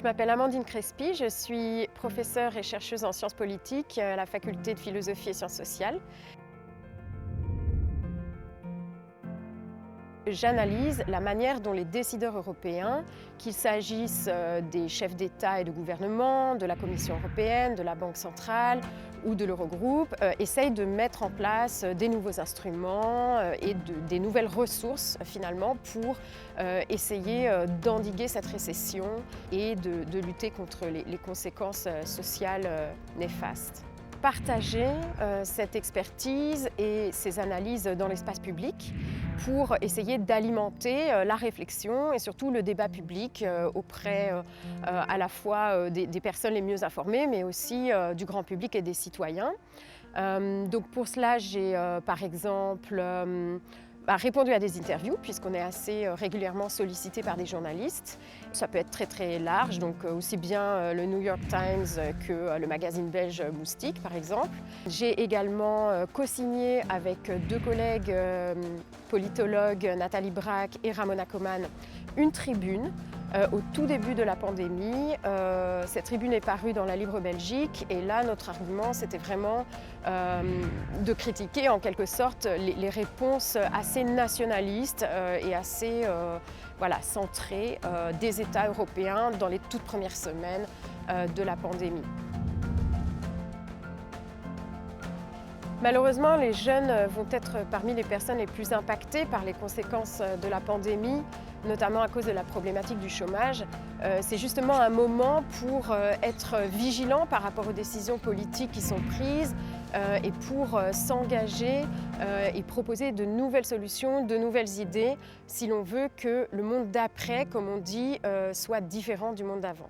Je m'appelle Amandine Crespi, je suis professeure et chercheuse en sciences politiques à la faculté de philosophie et sciences sociales. J'analyse la manière dont les décideurs européens, qu'il s'agisse des chefs d'État et de gouvernement, de la Commission européenne, de la Banque centrale ou de l'Eurogroupe, essayent de mettre en place des nouveaux instruments et des nouvelles ressources finalement pour essayer d'endiguer cette récession et de lutter contre les conséquences sociales néfastes. Partager cette expertise et ces analyses dans l'espace public pour essayer d'alimenter la réflexion et surtout le débat public auprès à la fois des personnes les mieux informées mais aussi du grand public et des citoyens. Donc pour cela, j'ai par exemple répondu à des interviews puisqu'on est assez régulièrement sollicité par des journalistes. Ça peut être très très large, donc aussi bien le New York Times que le magazine belge Moustique par exemple. J'ai également co-signé avec deux collègues politologues, Nathalie Brack et Ramona Coman, une tribune au tout début de la pandémie. Cette tribune est parue dans la Libre Belgique et là notre argument c'était vraiment de critiquer en quelque sorte les réponses assez nationalistes et assez centrées des États européens dans les toutes premières semaines de la pandémie. Malheureusement, les jeunes vont être parmi les personnes les plus impactées par les conséquences de la pandémie, notamment à cause de la problématique du chômage. C'est justement un moment pour être vigilant par rapport aux décisions politiques qui sont prises et pour s'engager et proposer de nouvelles solutions, de nouvelles idées, si l'on veut que le monde d'après, comme on dit, soit différent du monde d'avant.